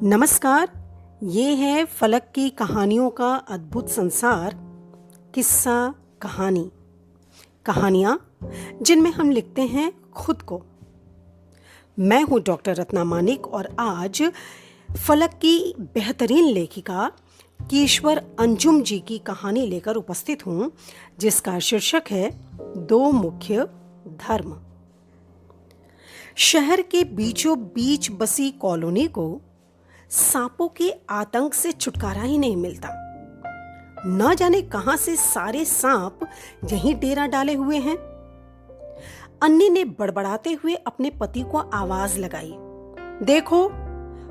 नमस्कार। ये है फलक की कहानियों का अद्भुत संसार। किस्सा कहानी, कहानियाँ जिनमें हम लिखते हैं खुद को। मैं हूँ डॉक्टर रत्ना मानिक और आज फलक की बेहतरीन लेखिका कीश्वर अंजुम जी की कहानी लेकर उपस्थित हूँ, जिसका शीर्षक है दो मुख्य धर्म। शहर के बीचों बीच बसी कॉलोनी को सांपों के आतंक से छुटकारा ही नहीं मिलता। न जाने कहां से सारे सांप यहीं डेरा डाले हुए हैं। अन्नी ने बड़बड़ाते हुए अपने पति को आवाज लगाई, देखो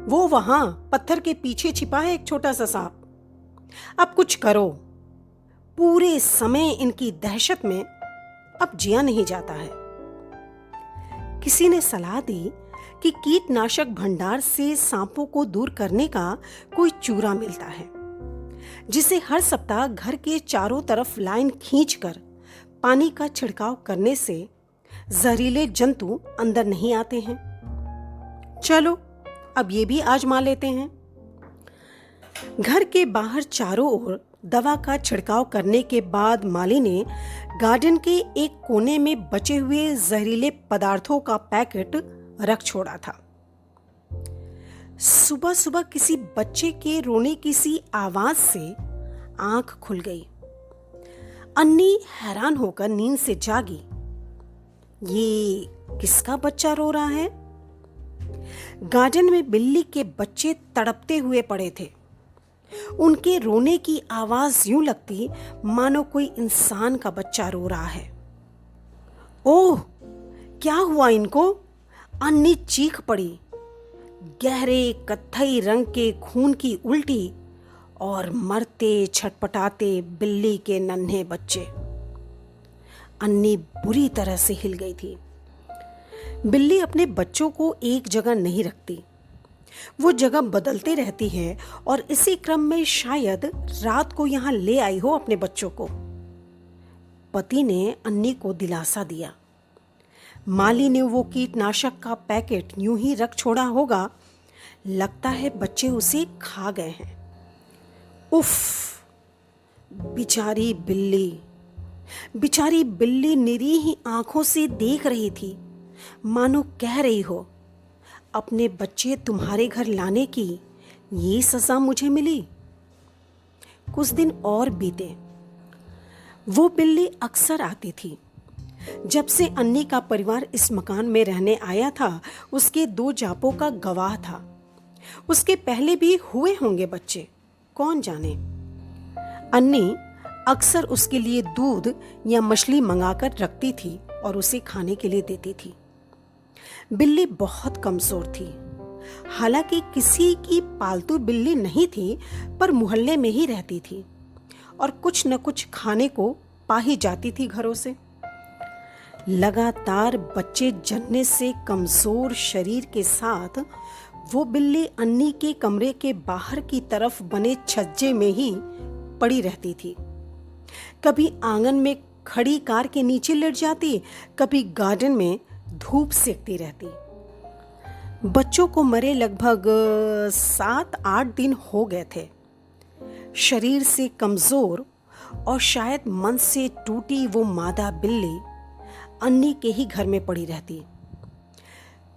वो वहां पत्थर के पीछे छिपा है एक छोटा सा सांप। अब कुछ करो। पूरे समय इनकी दहशत में अब जिया नहीं जाता है। किसी ने सलाह दी कि कीटनाशक भंडार से सांपों को दूर करने का कोई चूरा मिलता है, जिसे हर सप्ताह घर के चारों तरफ लाइन खींचकर पानी का छिड़काव करने से जहरीले जंतु अंदर नहीं आते हैं। चलो अब ये भी आजमा लेते हैं। घर के बाहर चारों ओर दवा का छिड़काव करने के बाद माली ने गार्डन के एक कोने में बचे हुए जहरीले पदार्थों का पैकेट रख छोड़ा था। सुबह सुबह किसी बच्चे के रोने की सी आवाज से आंख खुल गई। अन्नी हैरान होकर नींद से जागी। ये किसका बच्चा रो रहा है? गार्डन में बिल्ली के बच्चे तड़पते हुए पड़े थे। उनके रोने की आवाज यूं लगती मानो कोई इंसान का बच्चा रो रहा है। ओह, क्या हुआ इनको? अन्नी चीख पड़ी। गहरे कत्थई रंग के खून की उल्टी और मरते छटपटाते बिल्ली के नन्हे बच्चे। अन्नी बुरी तरह से हिल गई थी। बिल्ली अपने बच्चों को एक जगह नहीं रखती, वो जगह बदलते रहती है और इसी क्रम में शायद रात को यहां ले आई हो अपने बच्चों को। पति ने अन्नी को दिलासा दिया। माली ने वो कीटनाशक का पैकेट यूं ही रख छोड़ा होगा। लगता है बच्चे उसे खा गए हैं। उफ, बेचारी बिल्ली निरीह आंखों से देख रही थी, मानो कह रही हो, अपने बच्चे तुम्हारे घर लाने की ये सजा मुझे मिली। कुछ दिन और बीते। वो बिल्ली अक्सर आती थी। जब से अन्नी का परिवार इस मकान में रहने आया था, उसके 2 जापों का गवाह था। उसके पहले भी हुए होंगे बच्चे, कौन जाने। अन्नी अक्सर उसके लिए दूध या मछली मंगाकर रखती थी और उसे खाने के लिए देती थी। बिल्ली बहुत कमजोर थी। हालांकि किसी की पालतू बिल्ली नहीं थी, पर मोहल्ले में ही रहती थी और कुछ न कुछ खाने को पा ही जाती थी घरों से। लगातार बच्चे जनने से कमजोर शरीर के साथ वो बिल्ली अन्नी के कमरे के बाहर की तरफ बने छज्जे में ही पड़ी रहती थी। कभी आंगन में खड़ी कार के नीचे लेट जाती, कभी गार्डन में धूप सेकती रहती। बच्चों को मरे लगभग 7-8 दिन हो गए थे। शरीर से कमजोर और शायद मन से टूटी वो मादा बिल्ली अन्नी के ही घर में पड़ी रहती।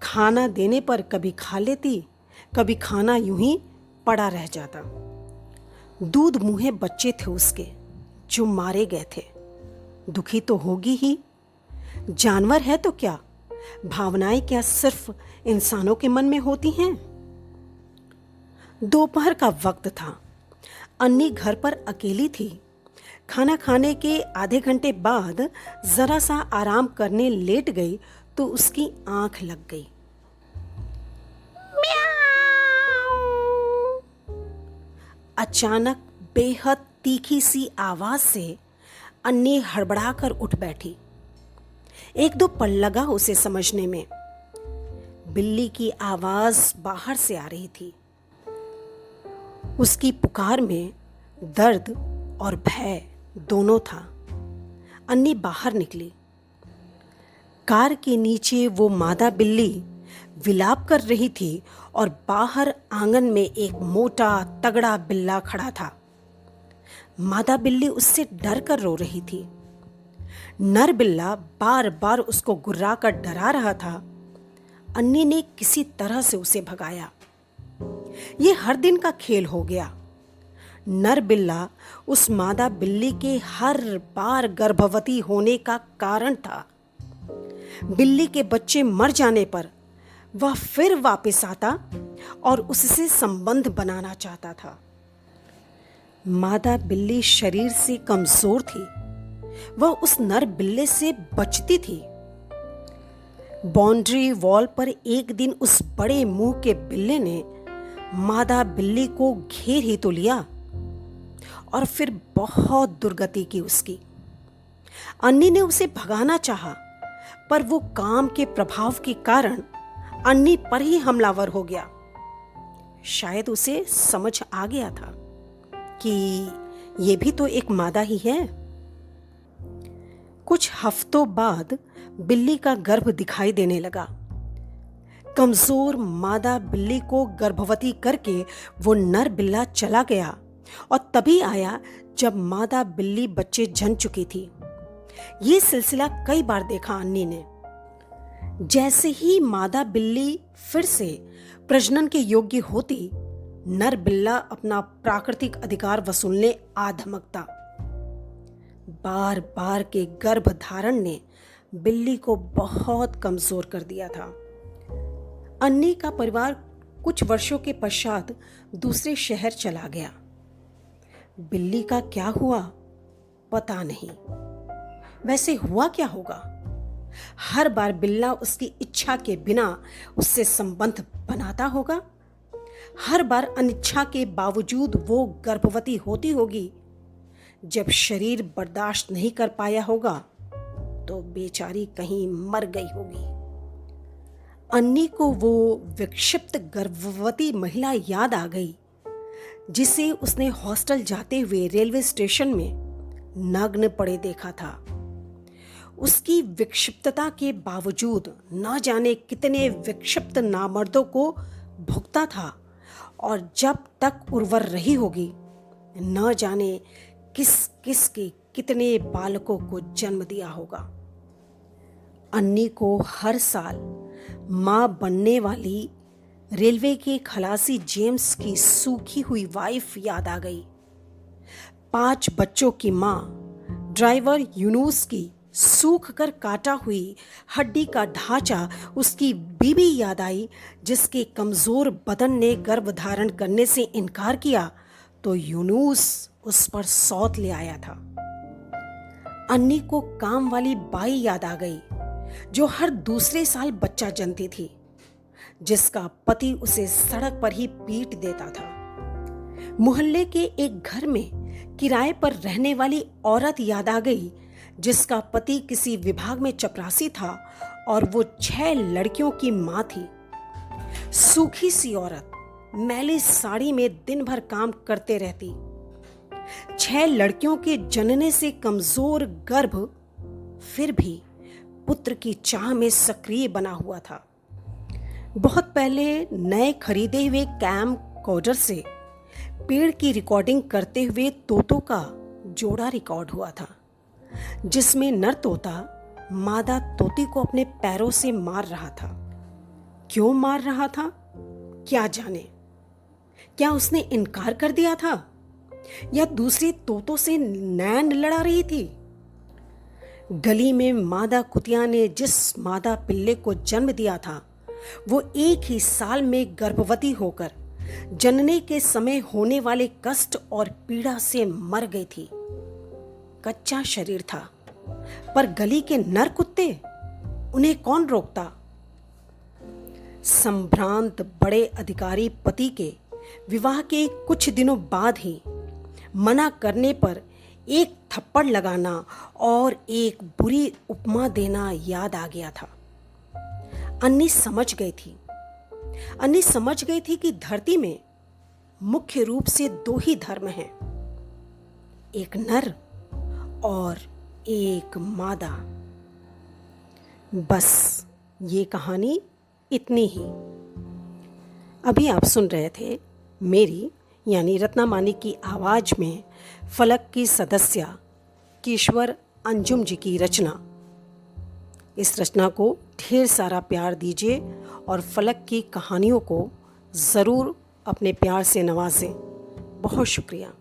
खाना देने पर कभी खा लेती, कभी खाना यूं ही पड़ा रह जाता। दूध मुँहे बच्चे थे उसके, जो मारे गए थे। दुखी तो होगी ही, जानवर है तो क्या, भावनाएं क्या सिर्फ इंसानों के मन में होती हैं? दोपहर का वक्त था। अन्नी घर पर अकेली थी। खाना खाने के आधे घंटे बाद जरा सा आराम करने लेट गई तो उसकी आंख लग गई। अचानक बेहद तीखी सी आवाज से अन्नी हड़बड़ाकर उठ बैठी। 1-2 पल लगा उसे समझने में। बिल्ली की आवाज बाहर से आ रही थी। उसकी पुकार में दर्द और भय दोनों था। अन्नी बाहर निकली। कार के नीचे वो मादा बिल्ली विलाप कर रही थी और बाहर आंगन में एक मोटा तगड़ा बिल्ला खड़ा था। मादा बिल्ली उससे डर कर रो रही थी। नर बिल्ला बार बार उसको गुर्रा कर डरा रहा था। अन्नी ने किसी तरह से उसे भगाया। ये हर दिन का खेल हो गया। नर बिल्ला उस मादा बिल्ली के हर बार गर्भवती होने का कारण था। बिल्ली के बच्चे मर जाने पर वह फिर वापस आता और उससे संबंध बनाना चाहता था। मादा बिल्ली शरीर से कमजोर थी। वह उस नर बिल्ले से बचती थी। बाउंड्री वॉल पर एक दिन उस बड़े मुंह के बिल्ले ने मादा बिल्ली को घेर ही तो लिया और फिर बहुत दुर्गति की उसकी। अन्नी ने उसे भगाना चाहा, पर वो काम के प्रभाव के कारण अन्नी पर ही हमलावर हो गया। शायद उसे समझ आ गया था कि ये भी तो एक मादा ही है। कुछ हफ्तों बाद बिल्ली का गर्भ दिखाई देने लगा। कमजोर मादा बिल्ली को गर्भवती करके वो नर बिल्ला चला गया और तभी आया जब मादा बिल्ली बच्चे जन चुकी थी। ये सिलसिला कई बार देखा अन्नी ने। जैसे ही मादा बिल्ली फिर से प्रजनन के योग्य होती, नर बिल्ला अपना प्राकृतिक अधिकार वसूलने आ धमकता। बार बार के गर्भधारण ने बिल्ली को बहुत कमजोर कर दिया था। अन्नी का परिवार कुछ वर्षों के पश्चात दूसरे शहर चला गया। बिल्ली का क्या हुआ पता नहीं। वैसे हुआ क्या होगा? हर बार बिल्ला उसकी इच्छा के बिना उससे संबंध बनाता होगा। हर बार अनिच्छा के बावजूद वो गर्भवती होती होगी। जब शरीर बर्दाश्त नहीं कर पाया होगा तो बेचारी कहीं मर गई होगी। अन्नी को वो विक्षिप्त गर्भवती महिला याद आ गई जिसे उसने हॉस्टल जाते हुए रेलवे स्टेशन में नग्न पड़े देखा था। उसकी विक्षिप्तता के बावजूद न जाने कितने विक्षिप्त नामर्दों को भुगता था और जब तक उर्वर रही होगी न जाने किस किस के कितने बालकों को जन्म दिया होगा। अन्नी को हर साल मां बनने वाली रेलवे के खलासी जेम्स की सूखी हुई वाइफ याद आ गई। 5 बच्चों की मां ड्राइवर यूनुस की सूख कर काटा हुई हड्डी का ढांचा उसकी बीबी याद आई, जिसके कमजोर बदन ने गर्भ धारण करने से इनकार किया तो यूनुस उस पर सौत ले आया था। अन्नी को काम वाली बाई याद आ गई जो हर दूसरे साल बच्चा जनती थी, जिसका पति उसे सड़क पर ही पीट देता था। मोहल्ले के एक घर में किराए पर रहने वाली औरत याद आ गई जिसका पति किसी विभाग में चपरासी था और वो 6 लड़कियों की मां थी। सूखी सी औरत मैली साड़ी में दिन भर काम करते रहती। 6 लड़कियों के जनने से कमजोर गर्भ फिर भी पुत्र की चाह में सक्रिय बना हुआ था। बहुत पहले नए खरीदे हुए कैम कोडर से पेड़ की रिकॉर्डिंग करते हुए तोतों का जोड़ा रिकॉर्ड हुआ था, जिसमें नर तोता मादा तोती को अपने पैरों से मार रहा था। क्यों मार रहा था क्या जाने। क्या उसने इनकार कर दिया था या दूसरे तोतों से नैन लड़ा रही थी? गली में मादा कुतिया ने जिस मादा पिल्ले को जन्म दिया था वो एक ही साल में गर्भवती होकर जनने के समय होने वाले कष्ट और पीड़ा से मर गई थी। कच्चा शरीर था, पर गली के नर कुत्ते, उन्हें कौन रोकता? संभ्रांत बड़े अधिकारी पति के विवाह के कुछ दिनों बाद ही मना करने पर एक थप्पड़ लगाना और एक बुरी उपमा देना याद आ गया था। अन्नी समझ गई थी कि धरती में मुख्य रूप से 2 ही धर्म हैं, एक नर और एक मादा। बस ये कहानी इतनी ही। अभी आप सुन रहे थे मेरी यानी रत्ना मानी की आवाज़ में फलक की सदस्य किश्वर अंजुम जी की रचना। इस रचना को ढेर सारा प्यार दीजिए और फलक की कहानियों को ज़रूर अपने प्यार से नवाजें। बहुत शुक्रिया।